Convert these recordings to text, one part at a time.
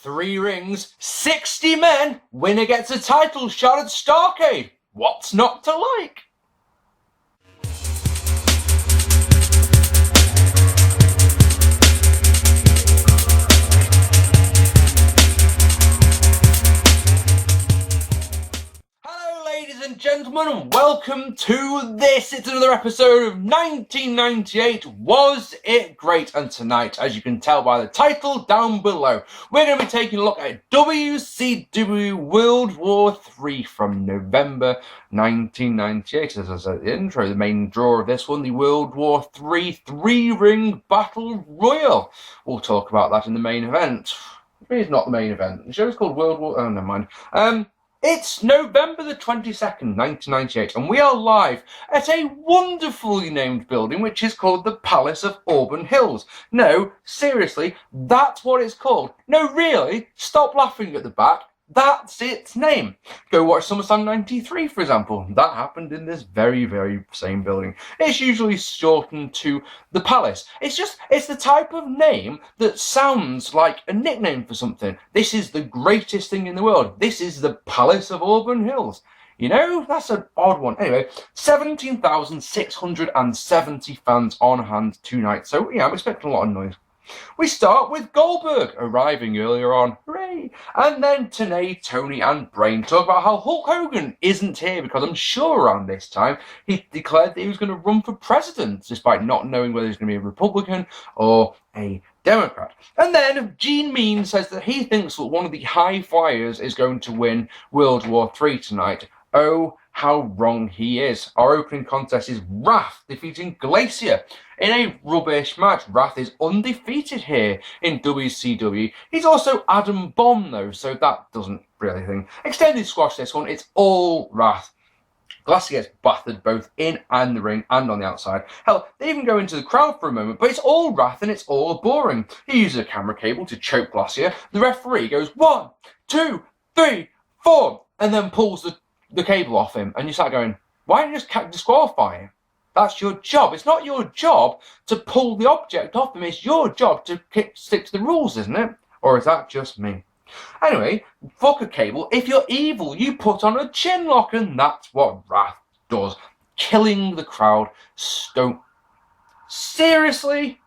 3 rings, 60 men, winner gets a title shot at Starrcade. What's not to like? Ladies and gentlemen, welcome to this. It's another episode of 1998. Was it great? And tonight, as you can tell by the title down below, we're going to be taking a look at WCW World War III from November 1998. As I said at the intro, the main draw of this one, the World War III 3-ring Battle Royal. We'll talk about that in the main event. It's not the main event. The show's called World War... Oh, never mind. It's November the 22nd, 1998, and we are live at a wonderfully named building which is called the Palace of Auburn Hills. No, seriously, that's what it's called. No, really, stop laughing at the back. That's its name. Go watch SummerSlam 93, for example. That happened in this very, very same building. It's usually shortened to the Palace. It's the type of name that sounds like a nickname for something. This is the greatest thing in the world. This is the Palace of Auburn Hills. You know, that's an odd one. Anyway, 17,670 fans on hand tonight. So, yeah, I'm expecting a lot of noise. We start with Goldberg arriving earlier on, hooray! And then Tenay, Tony and Brain talk about how Hulk Hogan isn't here because I'm sure around this time he declared that he was going to run for president despite not knowing whether he's going to be a Republican or a Democrat. And then Gene Mean says that he thinks that one of the high flyers is going to win World War III tonight. Oh, how wrong he is. Our opening contest is Wrath defeating Glacier in a rubbish match. Wrath is undefeated here in WCW. He's also Adam Bomb though, so that doesn't really thing. Extended squash this one, it's all Wrath. Glacier gets battered both in and the ring and on the outside. Hell, they even go into the crowd for a moment, but it's all Wrath and it's all boring. He uses a camera cable to choke Glacier. The referee goes 1, 2, 3, 4 and then pulls the cable off him, and you start going, why don't you just disqualify him? That's your job. It's not your job to pull the object off him. It's your job to stick to the rules, isn't it? Or is that just me? Anyway, fuck a cable. If you're evil, you put on a chin lock, and that's what Wrath does. Killing the crowd. Seriously?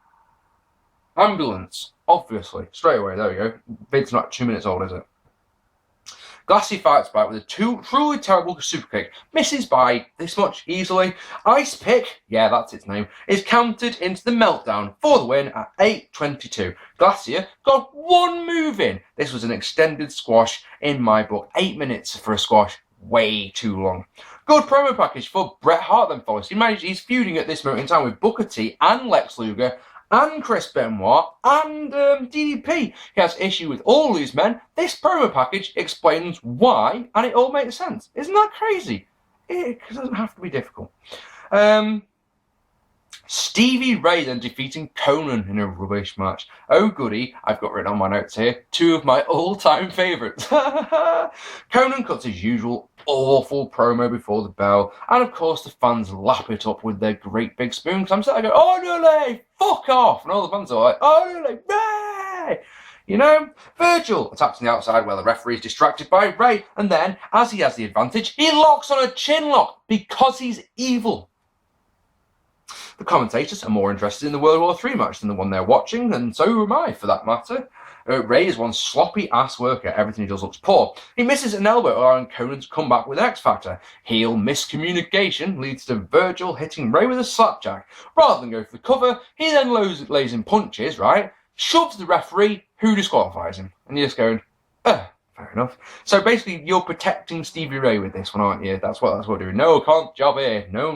Ambulance. Obviously. Straight away, there we go. Vid's not 2 minutes old, is it? Glacier fights back with a truly terrible super kick, misses by this much easily. Ice Pick, yeah, that's its name, is counted into the meltdown for the win at 8:22. Glacier got one move in. This was an extended squash in my book. 8 minutes for a squash, way too long. Good promo package for Bret Hart then follows. He's feuding at this moment in time with Booker T and Lex Luger and Chris Benoit and DDP. He has issue with all these men. This promo package explains why, and it all makes sense. Isn't that crazy? It doesn't have to be difficult. Stevie Ray then defeating Konnan in a rubbish match. Oh goody, I've got written on my notes here, 2 of my all-time favourites. Konnan cuts his usual awful promo before the bell, and of course the fans lap it up with their great big spoon, because I'm sitting there going, Onoo, fuck off! And all the fans are like, Onoo, Ray! You know, Virgil attacks on the outside while the referee is distracted by Ray, and then, as he has the advantage, he locks on a chin lock because he's evil. The commentators are more interested in the World War III match than the one they're watching, and so am I, for that matter. Ray is one sloppy-ass worker. Everything he does looks poor. He misses an elbow, allowing Konnan to come back with X Factor. Heel miscommunication leads to Virgil hitting Ray with a slapjack. Rather than go for the cover, he then lays in punches, right? Shoves the referee, who disqualifies him. And you're just going, fair enough. So basically, you're protecting Stevie Ray with this one, aren't you? That's what we're doing. No, can't job here. No.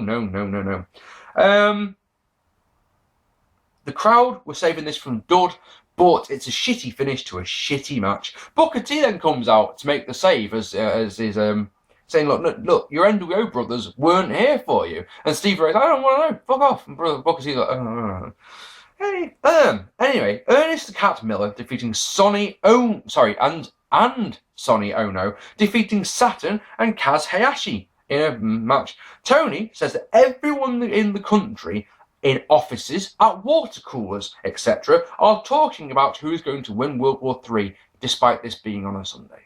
The crowd were saving this from Dud, but it's a shitty finish to a shitty match. Booker T then comes out to make the save as his saying, look, your NWO brothers weren't here for you. And Stevie Ray's like, I don't want to know, fuck off. And Booker T's like, oh. Hey, anyway, Ernest the Cat Miller defeating Sonny, and Sonny Onoo defeating Saturn and Kaz Hayashi in a match. Tony says that everyone in the country in offices, at water coolers, etc., are talking about who's going to win World War III, despite this being on a Sunday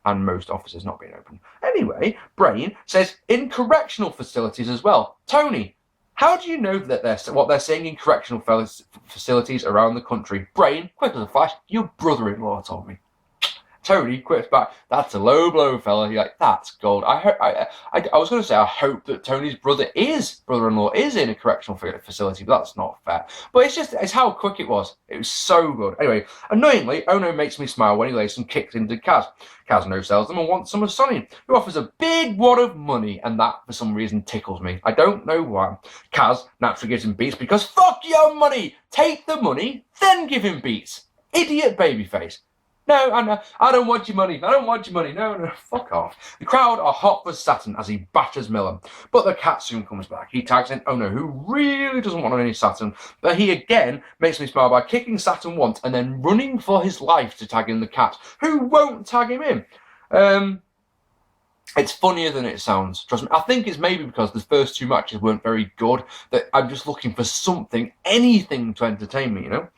and most offices not being open. Anyway, Brain says in correctional facilities as well. Tony, how do you know that what they're saying in correctional facilities around the country? Brain, quick as a flash, your brother-in-law told me. Tony quips back, that's a low blow, fella. He's like, that's gold. I was going to say, I hope that Tony's brother-in-law is in a correctional facility, but that's not fair. But it's how quick it was. It was so good. Anyway, annoyingly, Onoo makes me smile when he lays some kicks into Kaz. Kaz no-sells them and wants some of Sonny, who offers a big wad of money, and that, for some reason, tickles me. I don't know why. Kaz naturally gives him beats because fuck your money! Take the money, then give him beats. Idiot babyface. No, I don't want your money. I don't want your money. No, fuck off. The crowd are hot for Saturn as he batters Miller. But the cat soon comes back. He tags in Onoo, who really doesn't want any Saturn. But he again makes me smile by kicking Saturn once and then running for his life to tag in the cat, who won't tag him in. It's funnier than it sounds. Trust me. I think it's maybe because the first two matches weren't very good that I'm just looking for something, anything to entertain me, you know?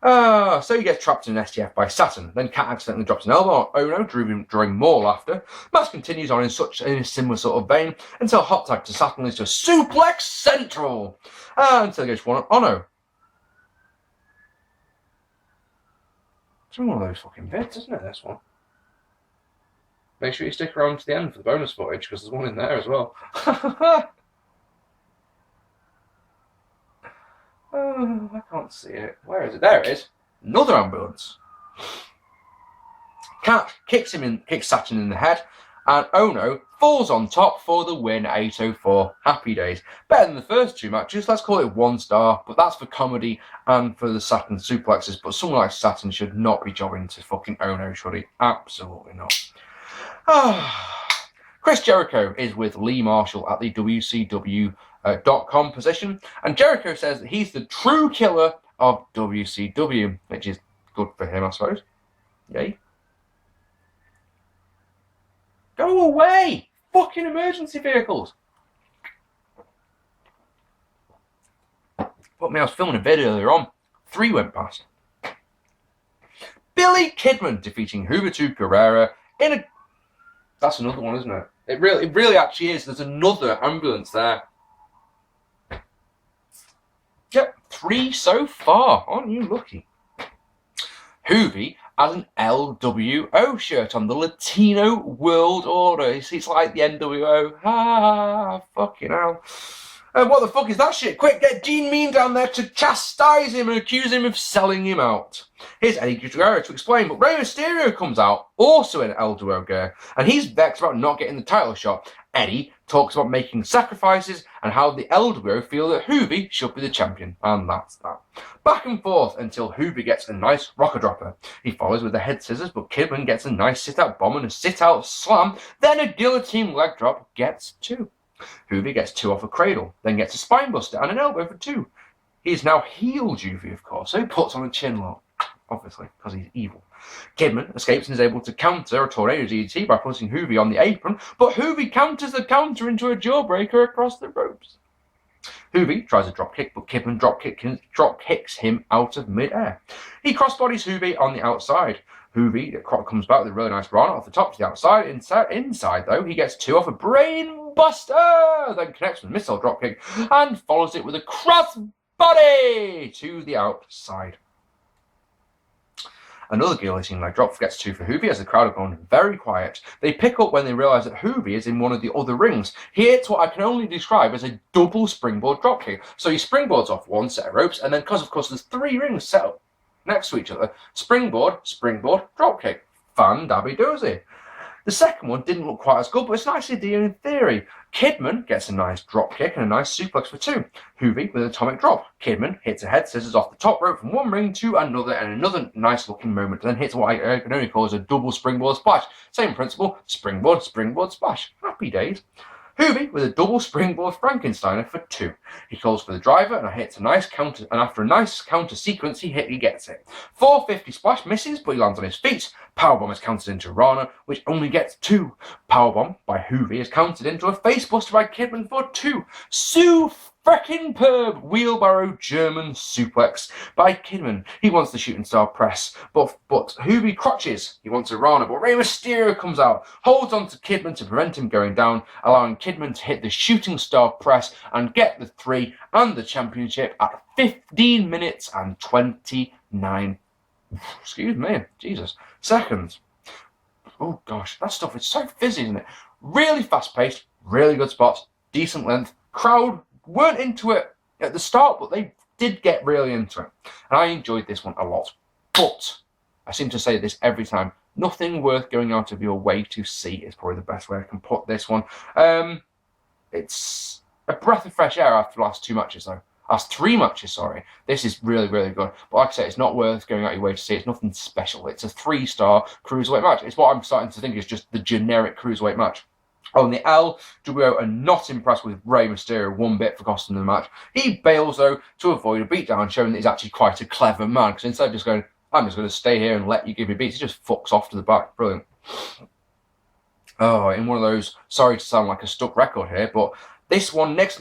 So he gets trapped in an STF by Saturn. Then Cat accidentally drops an elbow on Onoo, drawing more laughter. Match continues on in a similar sort of vein until hot tag to Saturn leads to a suplex central. Until he gets one on Onoo. It's one of those fucking bits, isn't it, this one? Make sure you stick around to the end for the bonus footage, because there's one in there as well. Oh, I can't see it. Where is it? There it is. Another ambulance. Cat kicks Saturn in the head, and Onoo falls on top for the win. 8:04. Happy days. Better than the first two matches. Let's call it 1 star, but that's for comedy and for the Saturn suplexes. But someone like Saturn should not be jobbing to fucking Onoo, should he? Absolutely not. Chris Jericho is with Lee Marshall at the WCW.com position, and Jericho says that he's the true killer of WCW, which is good for him, I suppose. Yay. Go away! Fucking emergency vehicles! Put me, I was filming a video earlier on. 3 went past. Billy Kidman defeating Juvitud Guerrera in a... That's another one, isn't it? It really actually is. There's another ambulance there. Yep, 3 so far. Aren't you lucky? Hoovy has an LWO shirt on, the Latino World Order. It's like the NWO. Fucking hell. What the fuck is that shit? Quick, get Gene Mean down there to chastise him and accuse him of selling him out. Here's Eddie Guerrero to explain, but Rey Mysterio comes out, also in LWO gear, and he's vexed about not getting the title shot. Eddie talks about making sacrifices and how the LWO feel that Hoovy should be the champion, and that's that. Back and forth until Hoovy gets a nice rocker dropper. He follows with the head scissors, but Kidman gets a nice sit-out bomb and a sit-out slam, then a guillotine leg drop gets 2. Hoovy gets 2 off a cradle, then gets a spine buster and an elbow for 2. He's now healed Juvie, of course, so he puts on a chin lock, obviously, because he's evil. Kidman escapes and is able to counter a tornado DDT by putting Hoovy on the apron, but Hoovy counters the counter into a jawbreaker across the ropes. Hoovy tries a drop kick, but Kidman drop kicks him out of mid-air. He crossbodies Hoovy on the outside. Hoovy comes back with a really nice run off the top to the outside. Inside, though, he gets 2 off a brain buster, then connects with a missile dropkick and follows it with a crossbody to the outside. Another guillotine leg drop gets 2 for Hoovy as the crowd have gone very quiet. They pick up when they realise that Hoovy is in one of the other rings. He hits what I can only describe as a double springboard dropkick. So he springboards off one set of ropes, and then because of course there's 3 rings set up next to each other, springboard, dropkick. Fan-dabby-dozy. The second one didn't look quite as good, but it's an nice idea in theory. Kidman gets a nice drop kick and a nice suplex for 2. Hoovy with an atomic drop. Kidman hits a head scissors off the top rope from one ring to another, and another nice looking moment, then hits what I can only call as a double springboard splash. Same principle, springboard, splash. Happy days. Hoovy with a double springboard Frankensteiner for 2. He calls for the driver and hits a nice counter, and after a nice counter sequence, he gets it. 450 splash misses, but he lands on his feet. Powerbomb is countered into Rana, which only gets 2. Powerbomb by Hoovy is countered into a facebuster by Kidman for 2. freaking perb wheelbarrow German suplex by Kidman. He wants the shooting star press, but Hoobie crotches. He wants a Rana, but Rey Mysterio comes out, holds on to Kidman to prevent him going down, allowing Kidman to hit the shooting star press and get the 3 and the championship at 15 minutes and 29 seconds. Oh gosh, that stuff is so fizzy, isn't it? Really fast paced, really good spots, decent length. Crowd weren't into it at the start, but they did get really into it. And I enjoyed this one a lot. But I seem to say this every time. Nothing worth going out of your way to see is probably the best way I can put this one. It's a breath of fresh air after the last 2 matches, though. Last 3 matches, sorry. This is really, really good. But like I say, it's not worth going out your way to see. It's nothing special. It's a 3-star cruiserweight match. It's what I'm starting to think is just the generic cruiserweight match. On the LWO are not impressed with Rey Mysterio one bit for costing them the match. He bails, though, to avoid a beatdown, showing that he's actually quite a clever man. Because instead of just going, I'm just going to stay here and let you give me beats, he just fucks off to the back. Brilliant. Oh, in one of those, sorry to sound like a stuck record here, but this next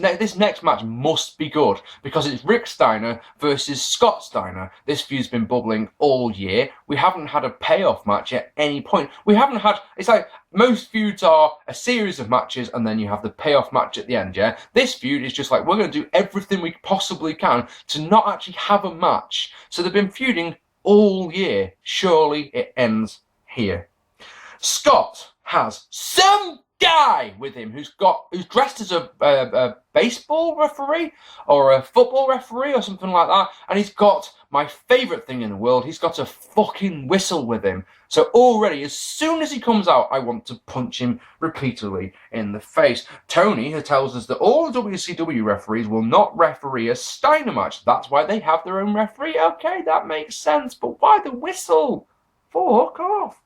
match must be good because it's Rick Steiner versus Scott Steiner. This feud's been bubbling all year. We haven't had a payoff match at any point. We haven't had, it's like most feuds are a series of matches and then you have the payoff match at the end, yeah? This feud is just like, we're going to do everything we possibly can to not actually have a match. So they've been feuding all year. Surely it ends here. Scott has some guy with him who's dressed as a baseball referee or a football referee or something like that, and he's got my favourite thing in the world. He's got a fucking whistle with him. So already, as soon as he comes out, I want to punch him repeatedly in the face. Tony tells us that all WCW referees will not referee a Steiner match. That's why they have their own referee. Okay, that makes sense, but why the whistle? Fuck off.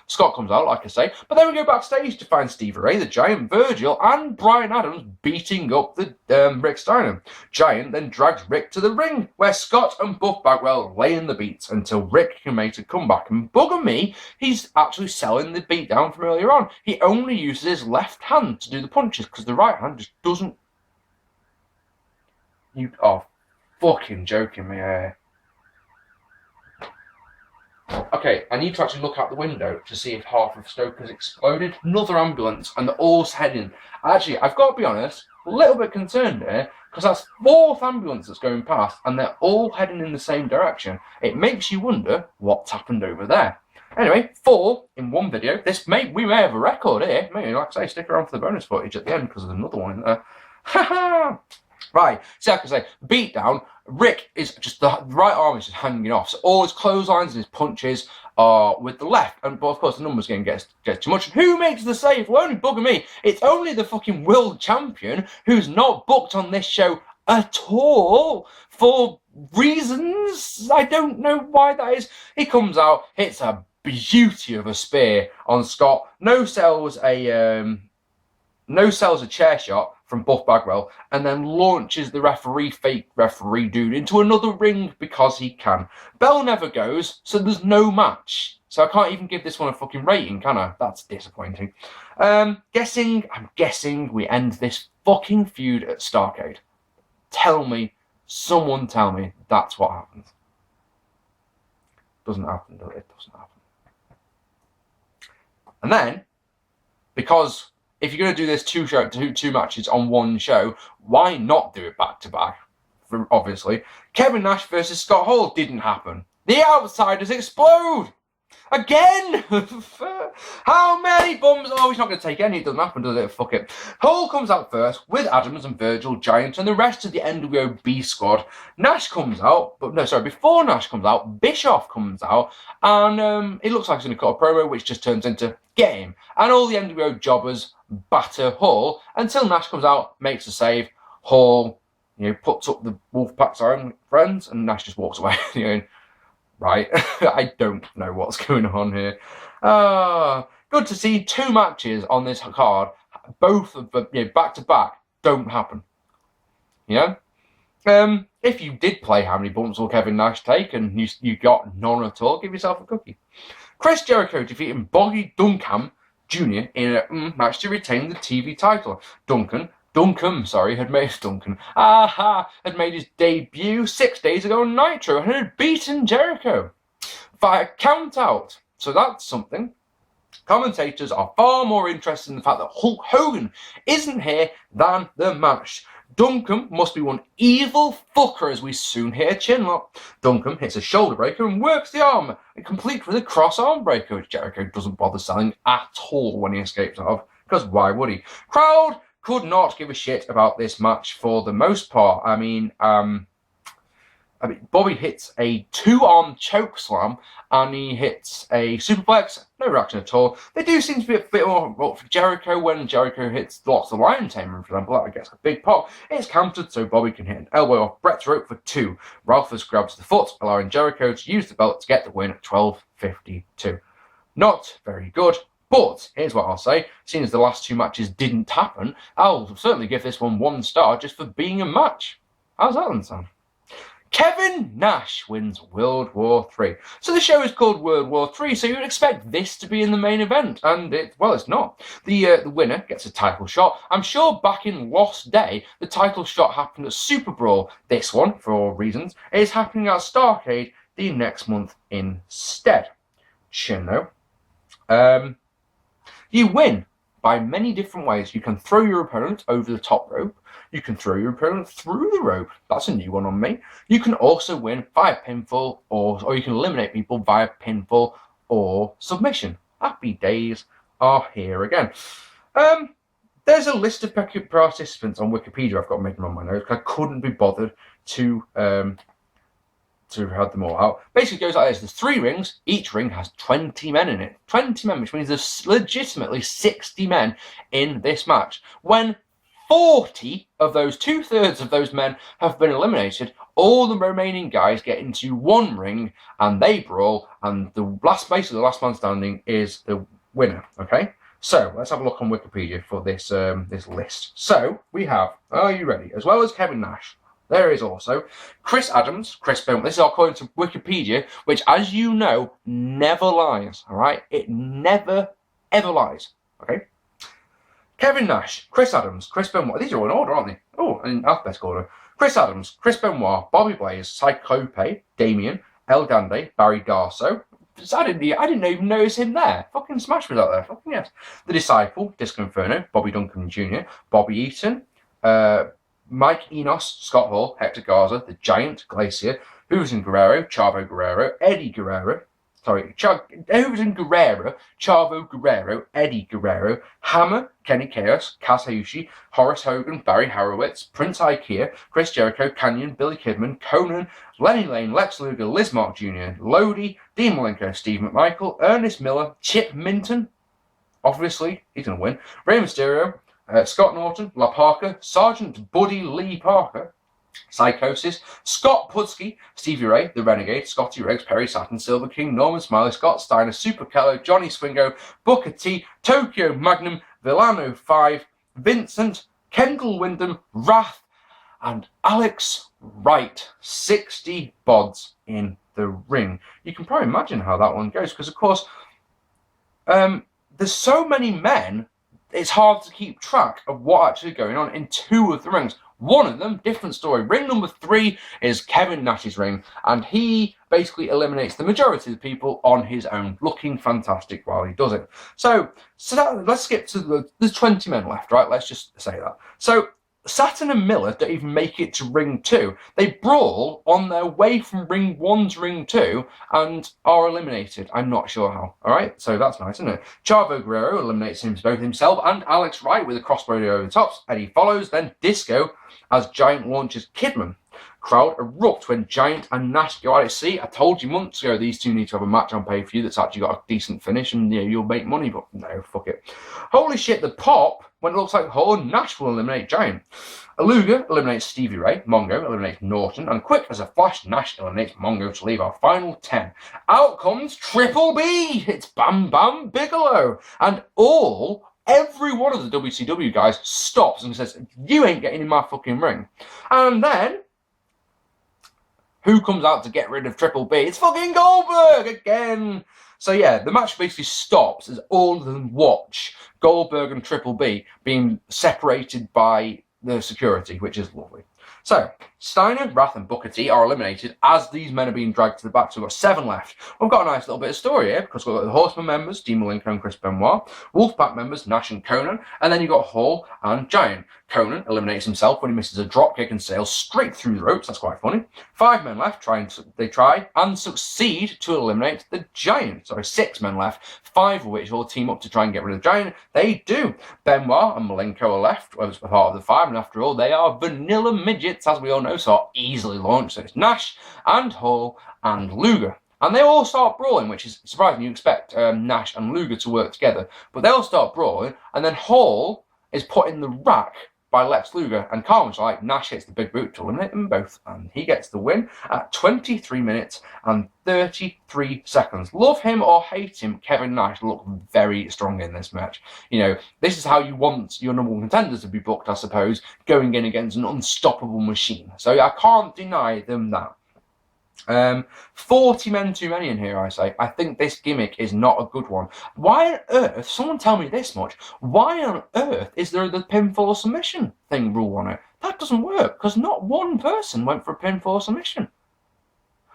Scott comes out, like I say, but then we go backstage to find Stevie Ray, the Giant, Virgil, and Brian Adams beating up the Rick Steiner. Giant then drags Rick to the ring, where Scott and Buff Bagwell lay in the beats until Rick can make a comeback. And bugger me, he's actually selling the beat down from earlier on. He only uses his left hand to do the punches because the right hand just doesn't. You are fucking joking me here. Okay, I need to actually look out the window to see if half of Stoke has exploded. Another ambulance, and they're all heading. Actually, I've got to be honest, a little bit concerned here, because that's 4th ambulance that's going past, and they're all heading in the same direction. It makes you wonder what's happened over there. Anyway, 4 in one video. We may have a record here. Maybe, like I say, stick around for the bonus footage at the end, because there's another one in there. Ha-ha! Right, so like I say, beatdown. Rick is just, the right arm is just hanging off. So all his clotheslines and his punches are with the left. But of course the numbers game gets too much. Who makes the save? Well, only bugger me. It's only the fucking world champion who's not booked on this show at all for reasons. I don't know why that is. He comes out, hits a beauty of a spear on Scott. No sells a chair shot from Buff Bagwell, and then launches the fake referee dude into another ring because he can. Bell never goes, so there's no match. So I can't even give this one a fucking rating, can I? That's disappointing. I'm guessing we end this fucking feud at Starrcade. Someone tell me that's what happens. Doesn't happen, does it? It doesn't happen. And then, because if you're going to do this two matches on one show, why not do it back to back? Obviously, Kevin Nash versus Scott Hall didn't happen. The Outsiders explode again. How many bums? Oh, he's not going to take any. It doesn't happen, does it? Fuck it. Hall comes out first with Adams and Virgil, Giant, and the rest of the NWO B squad. Nash comes out, before Nash comes out, Bischoff comes out, and it looks like he's going to cut a promo, which just turns into get him. And all the NWO jobbers batter Hall until Nash comes out, makes a save. Hall, puts up the Wolfpack sign, friends, and Nash just walks away. Right, I don't know what's going on here. Good to see 2 matches on this card, both of them back to back, don't happen. If you did play how many bumps will Kevin Nash take and you got none at all, give yourself a cookie. Chris Jericho defeating Boggy Duncam Jr. in a match to retain the TV title. Duncan Duncam, had made his debut 6 days ago on Nitro and had beaten Jericho via countout. So that's something. Commentators are far more interested in the fact that Hulk Hogan isn't here than the match. Duncam must be one evil fucker, as we soon hear chinlock. Duncam hits a shoulder breaker and works the arm, complete with a cross arm breaker, which Jericho doesn't bother selling at all when he escapes out of, because why would he? Crowd could not give a shit about this match for the most part. I mean, Bobby hits a 2-arm choke slam and he hits a superplex. No reaction at all. They do seem to be a bit more for Jericho when Jericho hits lots of Lion Tamer, for example. That gets a big pop. It's countered so Bobby can hit an elbow off Bret's rope for 2. Ralphus grabs the foot, allowing Jericho to use the belt to get the win at 12:52. Not very good. But here's what I'll say, seeing as the last 2 matches didn't happen, I'll certainly give this one 1 star just for being a match. How's that then sound? Kevin Nash wins World War III. So the show is called World War III, so you'd expect this to be in the main event, and it's not. The winner gets a title shot. I'm sure back in Lost Day, the title shot happened at Super Brawl. This one, for all reasons, is happening at Starrcade the next month instead. Chino. You win by many different ways. You can throw your opponent over the top rope. You can throw your opponent through the rope. That's a new one on me. You can also win via pinfall, or you can eliminate people via pinfall or submission. Happy days are here again. There's a list of participants on Wikipedia I've got making on my notes because I couldn't be bothered to have them all out. Basically, it goes like this. There's 3 rings. Each ring has 20 men in it. 20 men, which means there's legitimately 60 men in this match. When 40 of those, 2/3 of those men have been eliminated, all the remaining guys get into 1 ring and they brawl, and basically the last man standing is the winner. Okay? So let's have a look on Wikipedia for this this list. So we have, are you ready? As well as Kevin Nash, there is also Chris Adams, Chris Benoit. This is according to Wikipedia, which, as you know, never lies. All right, it never ever lies. Okay. Kevin Nash, Chris Adams, Chris Benoit. These are all in order, aren't they? Oh, in alphabetical order. Chris Adams, Chris Benoit, Bobby Blaze, Cyclope, Damien, El Grande, Barry Darso. I didn't even notice him there. Fucking Smash was out there. Fucking yes. The Disciple, Disco Inferno, Bobby Duncam Jr., Bobby Eaton, Mike Enos, Scott Hall, Hector Garza, The Giant, Glacier, Hooves and Guerrero, Chavo Guerrero, Eddie Guerrero, Hooves and Guerrero, Chavo Guerrero, Eddie Guerrero, Hammer, Kenny Chaos, Kaz Hayashi, Horace Hogan, Barry Horowitz, Prince Ikea, Chris Jericho, Canyon, Billy Kidman, Konnan, Lenny Lane, Lex Luger, Liz Mark Jr., Lodi, Dean Malenko, Steve McMichael, Ernest Miller, Chip Minton, obviously, he's going to win, Rey Mysterio, Scott Norton, La Parker, Sergeant Buddy Lee Parker, Psychosis, Scott Putski, Stevie Ray, The Renegade, Scotty Riggs, Perry Saturn, Silver King, Norman Smiley, Scott Steiner, Super Kello, Johnny Swingo, Booker T, Tokyo Magnum, Villano 5, Vincent, Kendall Windham, Wrath, and Alex Wright. 60 bods in the ring. You can probably imagine how that one goes, because of course, there's so many men, it's hard to keep track of what actually is going on in 2 of the rings. One of them, different story. Ring number 3 is Kevin Nash's ring, and he basically eliminates the majority of the people on his own, looking fantastic while he does it. So let's skip to there's 20 men left, right? Let's just say that. So Saturn and Miller don't even make it to ring 2. They brawl on their way from ring 1 to ring 2 and are eliminated. I'm not sure how. All right, so that's nice, isn't it? Chavo Guerrero eliminates both himself and Alex Wright with a crossbody over the tops. Eddie follows, then Disco as Giant launches Kidman. Crowd erupt when Giant and Nash go at it. See, I told you months ago these two need to have a match on pay-per-view that's actually got a decent finish and you'll make money, but no, fuck it. Holy shit, the pop when it looks like Nash will eliminate Giant. Aluga eliminates Stevie Ray, Mongo eliminates Norton, and quick as a flash, Nash eliminates Mongo to leave our final 10. Out comes Triple B! It's Bam Bam Bigelow! And every one of the WCW guys stops and says, you ain't getting in my fucking ring. And then, who comes out to get rid of Triple B? It's fucking Goldberg again! So yeah, the match basically stops as all of them watch Goldberg and Triple B being separated by the security, which is lovely. So, Steiner, Wrath, and Booker T are eliminated as these men are being dragged to the back. So we've got 7 left. We've got a nice little bit of story here because we've got the Horseman members, Dean Malenko and Chris Benoit, Wolfpack members, Nash and Konnan, and then you've got Hall and Giant. Konnan eliminates himself when he misses a dropkick and sails straight through the ropes. That's quite funny. 5 men left. They try and succeed to eliminate the Giant. Sorry, 6 men left. 5 of which all team up to try and get rid of the Giant. They do. Benoit and Malenko are left as part of the 5, and after all, they are vanilla midgets, as we all know, so are easily launched. So it's Nash and Hall and Luger. And they all start brawling, which is surprising. You expect Nash and Luger to work together. But they all start brawling, and then Hall is put in the rack by Lex Luger, and Carmen's like, Nash hits the big boot to eliminate them both, and he gets the win at 23 minutes and 33 seconds. Love him or hate him, Kevin Nash looked very strong in this match. You know, this is how you want your number 1 contenders to be booked, I suppose, going in against an unstoppable machine. So I can't deny them that. 40 men too many in here, I say. I think this gimmick is not a good one. Why on earth, someone tell me this much, why on earth is there the pinfall or submission thing rule on it? That doesn't work, because not one person went for a pinfall or submission.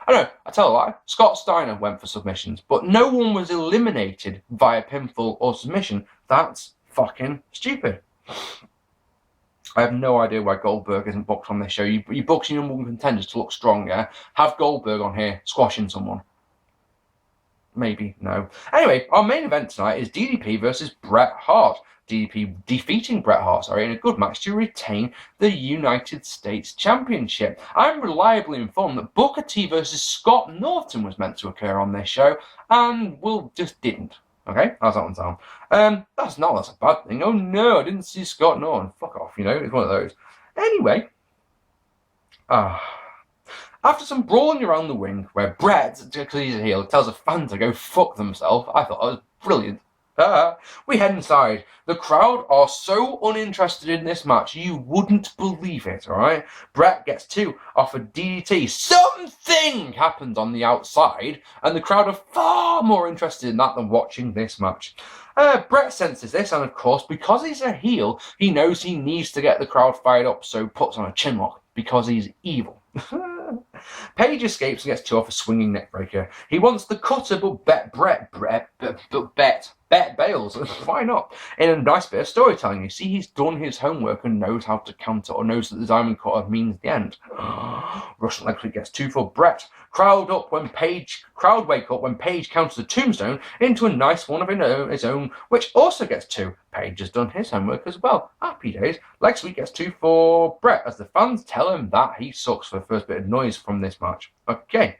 I know, I tell a lie, Scott Steiner went for submissions, but no one was eliminated via pinfall or submission. That's fucking stupid. I have no idea why Goldberg isn't booked on this show. You book your number 1 contenders to look strong, yeah? Have Goldberg on here squashing someone. Maybe, no. Anyway, our main event tonight is DDP versus Bret Hart. DDP defeating Bret Hart, in a good match to retain the United States Championship. I'm reliably informed that Booker T versus Scott Norton was meant to occur on this show, and, well, just didn't. Okay, how's that one sound? That's a bad thing. Oh no, I didn't see Scott Norton. Fuck off, you know, it's one of those. Anyway, after some brawling around the ring, where Bret, because he's a heel, tells a fan to go fuck themselves, I thought that was brilliant. We head inside. The crowd are so uninterested in this match, you wouldn't believe it, alright? Bret gets 2 off a DDT. Something happens on the outside, and the crowd are far more interested in that than watching this match. Bret senses this, and of course, because he's a heel, he knows he needs to get the crowd fired up, so puts on a chinlock, because he's evil. Page escapes and gets 2 off a swinging neckbreaker. He wants the cutter, but Bet bails. Why not? In a nice bit of storytelling, you see he's done his homework and knows how to counter, or knows that the diamond cutter means the end. Russian leg sweep gets 2 for Bret. Crowd wake up when Page counters a tombstone into a nice one of his own, which also gets 2. Page has done his homework as well. Happy days. Leg sweep gets 2 for Bret, as the fans tell him that he sucks for the first bit of noise from this match. Okay.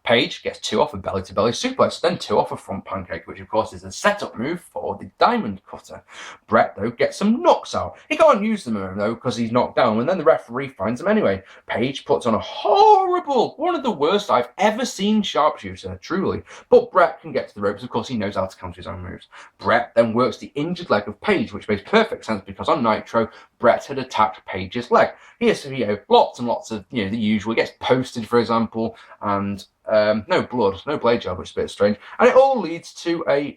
Page gets 2 off a belly-to-belly suplex, then 2 off a front pancake, which of course is a setup move for the diamond cutter. Bret, though, gets some knocks out. He can't use them, though, because he's knocked down, and then the referee finds him anyway. Page puts on a horrible, one of the worst I've ever seen sharpshooter, truly. But Bret can get to the ropes, of course he knows how to counter his own moves. Bret then works the injured leg of Page, which makes perfect sense because on Nitro, Bret had attacked Page's leg. He has, lots and lots of, the usual. He gets posted, for example, and no blood, no blade job, which is a bit strange. And it all leads to a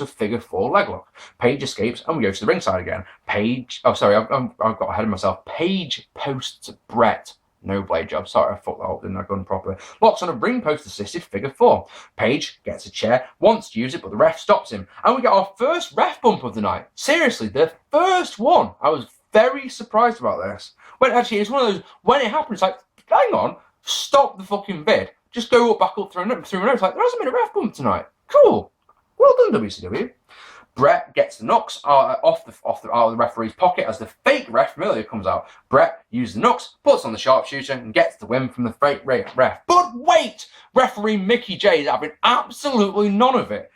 figure 4 leg lock. Page escapes, and we go to the ringside again. Page, I've got ahead of myself. Page posts Bret. No blade job. Sorry, I fucked that up, didn't I? Gun properly. Locks on a ring post assisted figure 4. Page gets a chair, wants to use it, but the ref stops him. And we get our first ref bump of the night. Seriously, the first one. I was very surprised about this. When actually, it's one of those, when it happens, like, hang on, stop the fucking vid. Just go back up through a note. It's like, there hasn't been a ref bump tonight. Cool. Well done, WCW. Bret gets the knocks out of the referee's pocket as the fake ref from earlier comes out. Bret uses the knocks, puts on the sharpshooter, and gets the win from the fake ref. But wait! Referee Mickey J is having absolutely none of it.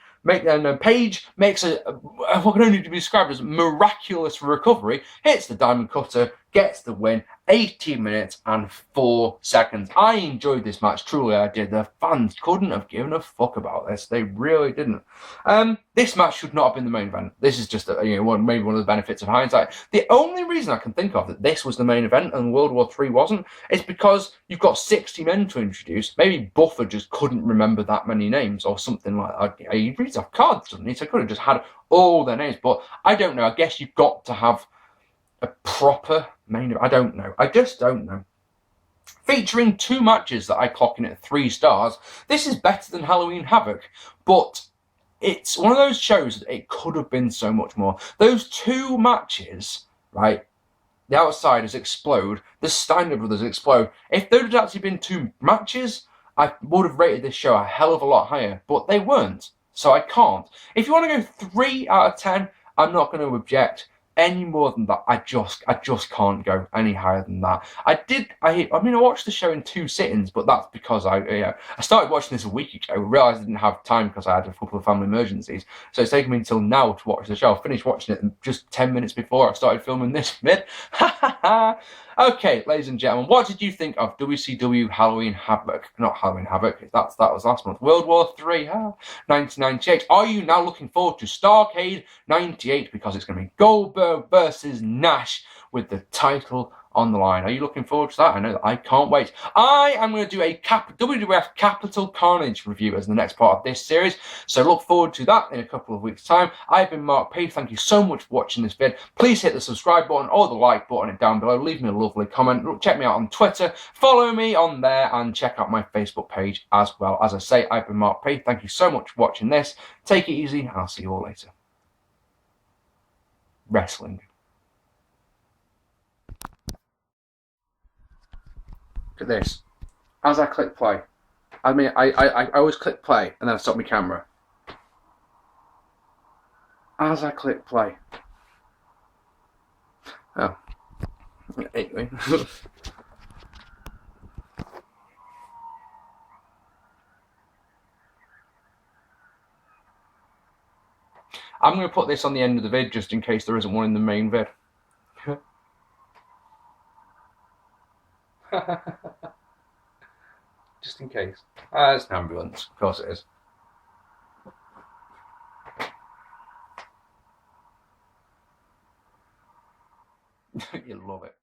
Page makes what can only be described as miraculous recovery, hits the diamond cutter, gets the win, 18 minutes and 4 seconds. I enjoyed this match, truly I did. The fans couldn't have given a fuck about this. They really didn't. This match should not have been the main event. This is just maybe one of the benefits of hindsight. The only reason I can think of that this was the main event and World War III wasn't is because you've got 60 men to introduce. Maybe Buffer just couldn't remember that many names or something like that. He reads off cards, doesn't he? So I could have just had all their names. But I don't know. I guess you've got to have a proper main event. I don't know. I just don't know. Featuring 2 matches that I clock in at 3 stars, this is better than Halloween Havoc, but it's one of those shows that it could have been so much more. Those 2 matches, right? The Outsiders explode, the Steiner brothers explode. If there had actually been 2 matches, I would have rated this show a hell of a lot higher, but they weren't, so I can't. If you want to go 3 out of 10, I'm not going to object. Any more than that, I just can't go any higher than that. I watched the show in 2 sittings, but that's because I started watching this a week ago. Realised I didn't have time because I had a couple of family emergencies. So it's taken me until now to watch the show. I finished watching it just 10 minutes before I started filming this vid. Okay, ladies and gentlemen, what did you think of WCW Halloween Havoc? Not Halloween Havoc, that was last month. World War III, 1998. Are you now looking forward to Starrcade 98 because it's going to be Goldberg versus Nash with the title on the line? Are you looking forward to that? I know that I can't wait. I am going to do a WWF Capital Carnage review as the next part of this series, so look forward to that in a couple of weeks' time. I've been Mark P. Thank you so much for watching this vid. Please hit the subscribe button or the like button down below. Leave me a lovely comment. Check me out on Twitter. Follow me on there and check out my Facebook page as well. As I say, I've been Mark P. Thank you so much for watching this. Take it easy, and I'll see you all later. Wrestling. Look at this. As I click play, I always click play and then I stop my camera. As I click play. Oh. Anyway. I'm going to put this on the end of the vid just in case there isn't one in the main vid. Just in case. It's an ambulance. Of course it is. You'll love it.